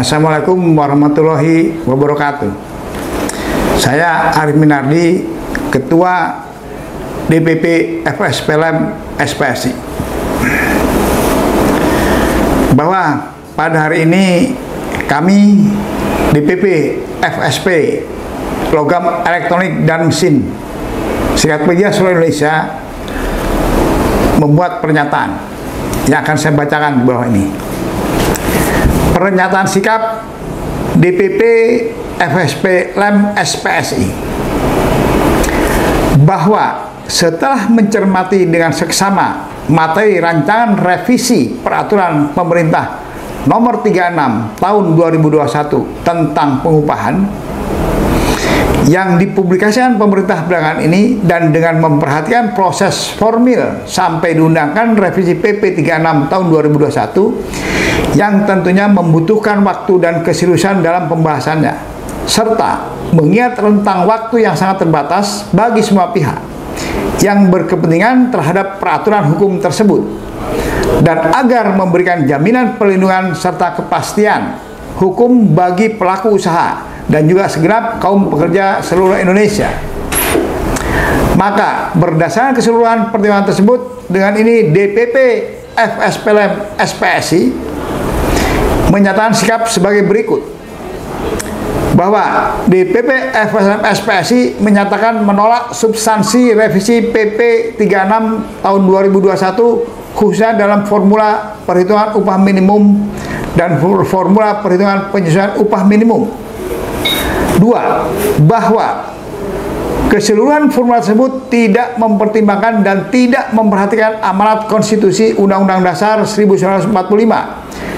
Assalamualaikum warahmatullahi wabarakatuh. Saya Arif Minardi, Ketua DPP FSPLM SPSI. Bahwa pada hari ini kami DPP FSP Logam Elektronik dan Mesin Serikat Pekerja Seluruh Indonesia membuat pernyataan yang akan saya bacakan di bawah ini. Pernyataan sikap DPP FSP LEM SPSI bahwa setelah mencermati dengan seksama materi rancangan revisi peraturan pemerintah nomor 36 tahun 2021 tentang pengupahan yang dipublikasikan pemerintah belakangan ini, dan dengan memperhatikan proses formil sampai diundangkan revisi PP 36 tahun 2021 yang tentunya membutuhkan waktu dan keseriusan dalam pembahasannya, serta mengingat rentang waktu yang sangat terbatas bagi semua pihak yang berkepentingan terhadap peraturan hukum tersebut, dan agar memberikan jaminan perlindungan serta kepastian hukum bagi pelaku usaha dan juga segenap kaum pekerja seluruh Indonesia. Maka berdasarkan keseluruhan pertimbangan tersebut, dengan ini DPP FSPLM SPSI menyatakan sikap sebagai berikut. Bahwa DPP FSPLM SPSI menyatakan menolak substansi revisi PP 36 tahun 2021 khususnya dalam formula perhitungan upah minimum dan formula perhitungan penyesuaian upah minimum. 2. Bahwa keseluruhan formula tersebut tidak mempertimbangkan dan tidak memperhatikan amanat konstitusi Undang-Undang Dasar 1945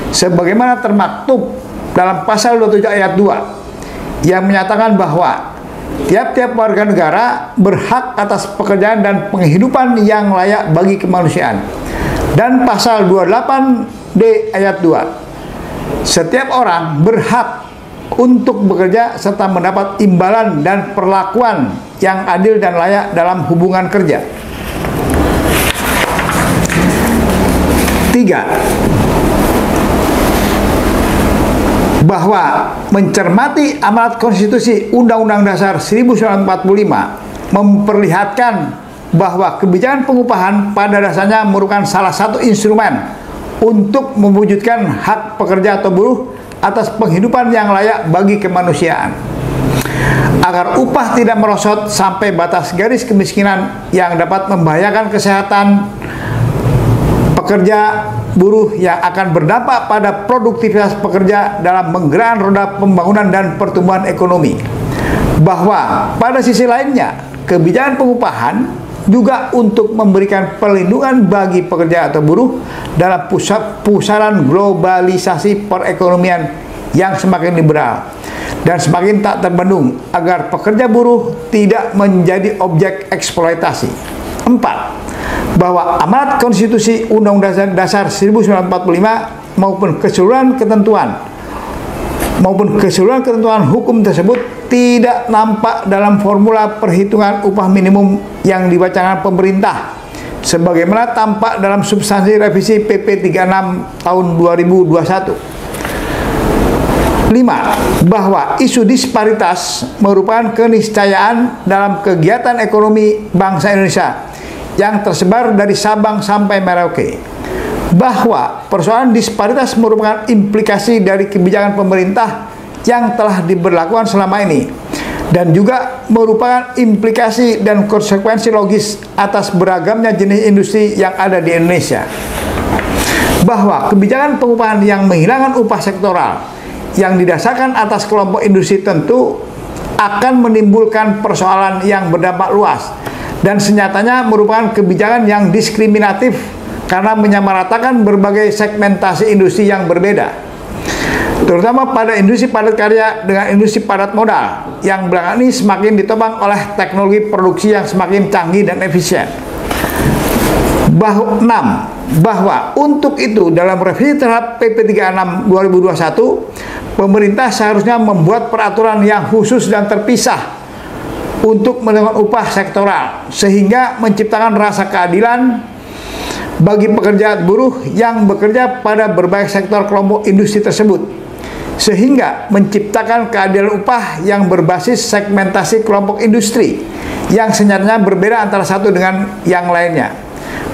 sebagaimana termaktub dalam pasal 27 ayat 2 yang menyatakan bahwa tiap-tiap warga negara berhak atas pekerjaan dan penghidupan yang layak bagi kemanusiaan, dan pasal 28D ayat 2 setiap orang berhak untuk bekerja serta mendapat imbalan dan perlakuan yang adil dan layak dalam hubungan kerja. 3. Bahwa mencermati amanat konstitusi Undang-Undang Dasar 1945 memperlihatkan bahwa kebijakan pengupahan pada dasarnya merupakan salah satu instrumen untuk mewujudkan hak pekerja atau buruh atas penghidupan yang layak bagi kemanusiaan, agar upah tidak merosot sampai batas garis kemiskinan yang dapat membahayakan kesehatan pekerja buruh yang akan berdampak pada produktivitas pekerja dalam menggerakkan roda pembangunan dan pertumbuhan ekonomi. Bahwa pada sisi lainnya, kebijakan pengupahan juga untuk memberikan perlindungan bagi pekerja atau buruh dalam pusaran globalisasi perekonomian yang semakin liberal dan semakin tak terbendung, agar pekerja buruh tidak menjadi objek eksploitasi. 4. Bahwa amanat konstitusi Undang-Undang Dasar 1945 maupun keseluruhan ketentuan hukum tersebut tidak nampak dalam formula perhitungan upah minimum yang dibacakan pemerintah sebagaimana tampak dalam substansi revisi PP 36 tahun 2021. 5. Bahwa isu disparitas merupakan keniscayaan dalam kegiatan ekonomi bangsa Indonesia yang tersebar dari Sabang sampai Merauke. Bahwa persoalan disparitas merupakan implikasi dari kebijakan pemerintah yang telah diberlakukan selama ini, dan juga merupakan implikasi dan konsekuensi logis atas beragamnya jenis industri yang ada di Indonesia. Bahwa kebijakan pengupahan yang menghilangkan upah sektoral yang didasarkan atas kelompok industri tentu akan menimbulkan persoalan yang berdampak luas, dan senyatanya merupakan kebijakan yang diskriminatif karena menyamaratakan berbagai segmentasi industri yang berbeda, terutama pada industri padat karya dengan industri padat modal yang belakangan ini semakin ditopang oleh teknologi produksi yang semakin canggih dan efisien. 6. Bahwa untuk itu dalam revisi terhadap PP 36 2021 pemerintah seharusnya membuat peraturan yang khusus dan terpisah untuk menentukan upah sektoral sehingga menciptakan rasa keadilan bagi pekerja buruh yang bekerja pada berbagai sektor kelompok industri tersebut, sehingga menciptakan keadilan upah yang berbasis segmentasi kelompok industri yang senyatanya berbeda antara satu dengan yang lainnya.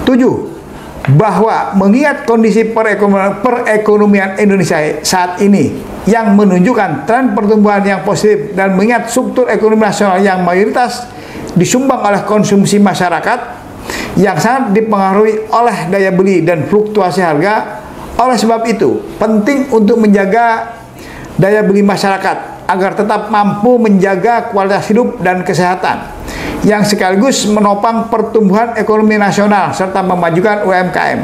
7. Bahwa mengingat kondisi perekonomian Indonesia saat ini yang menunjukkan tren pertumbuhan yang positif dan mengingat struktur ekonomi nasional yang mayoritas disumbang oleh konsumsi masyarakat yang sangat dipengaruhi oleh daya beli dan fluktuasi harga. Oleh sebab itu, penting untuk menjaga daya beli masyarakat agar tetap mampu menjaga kualitas hidup dan kesehatan, yang sekaligus menopang pertumbuhan ekonomi nasional serta memajukan UMKM.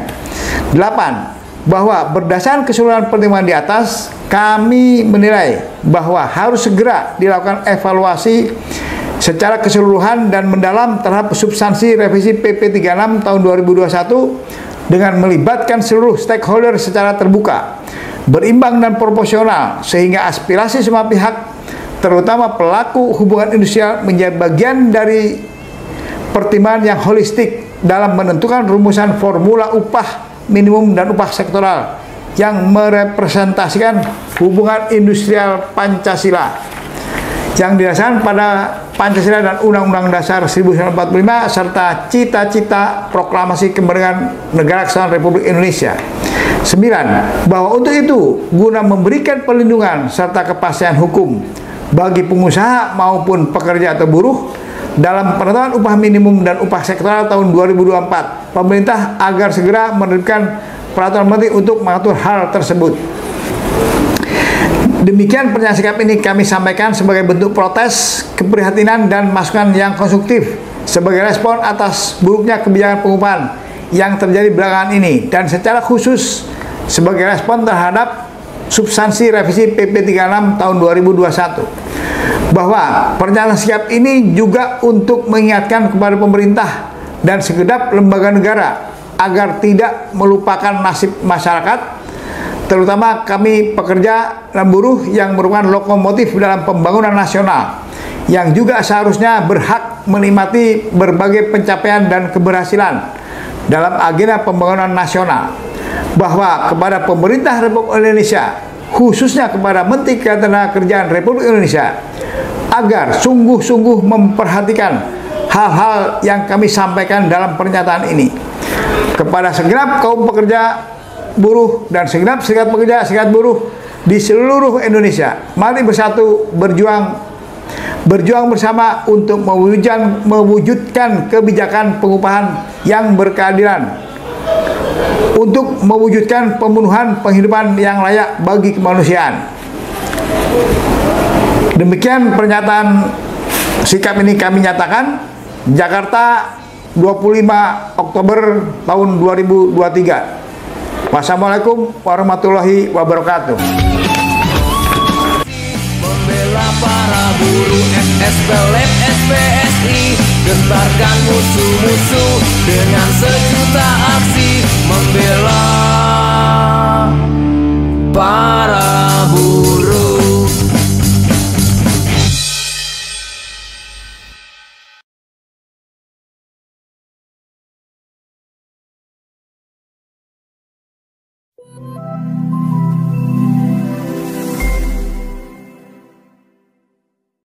8. Bahwa berdasarkan keseluruhan pertimbangan di atas, kami menilai bahwa harus segera dilakukan evaluasi secara keseluruhan dan mendalam terhadap substansi revisi PP 36 tahun 2021 dengan melibatkan seluruh stakeholder secara terbuka, berimbang dan proporsional, sehingga aspirasi semua pihak, terutama pelaku hubungan industrial, menjadi bagian dari pertimbangan yang holistik dalam menentukan rumusan formula upah minimum dan upah sektoral yang merepresentasikan hubungan industrial Pancasila yang didasarkan pada Pancasila dan Undang-Undang Dasar 1945 serta cita-cita proklamasi kemerdekaan Negara Kesatuan Republik Indonesia. 9. Bahwa untuk itu, guna memberikan perlindungan serta kepastian hukum bagi pengusaha maupun pekerja atau buruh dalam penentuan upah minimum dan upah sektoral tahun 2024, pemerintah agar segera menerbitkan peraturan menteri untuk mengatur hal tersebut. Demikian pernyataan sikap ini kami sampaikan sebagai bentuk protes, keprihatinan, dan masukan yang konstruktif sebagai respon atas buruknya kebijakan pengupahan yang terjadi belakangan ini, dan secara khusus sebagai respon terhadap substansi revisi PP 36 tahun 2021. Bahwa pernyataan sikap ini juga untuk mengingatkan kepada pemerintah dan segenap lembaga negara agar tidak melupakan nasib masyarakat, terutama kami pekerja dan buruh yang merupakan lokomotif dalam pembangunan nasional, yang juga seharusnya berhak menikmati berbagai pencapaian dan keberhasilan dalam agenda pembangunan nasional. Bahwa kepada pemerintah Republik Indonesia, khususnya kepada Menteri Ketenagakerjaan Republik Indonesia, agar sungguh-sungguh memperhatikan hal-hal yang kami sampaikan dalam pernyataan ini. Kepada segenap kaum pekerja, buruh, dan segenap serikat pekerja, serikat buruh di seluruh Indonesia, mari bersatu berjuang bersama untuk mewujudkan kebijakan pengupahan yang berkeadilan, untuk mewujudkan pemenuhan penghidupan yang layak bagi kemanusiaan. Demikian pernyataan sikap ini kami nyatakan. Jakarta, 25 Oktober tahun 2023. Wassalamualaikum warahmatullahi wabarakatuh. Membela para buruh FSP, LEP, SPSI, gentarkan musuh-musuh dengan sejuta aksi. Membela para buruh.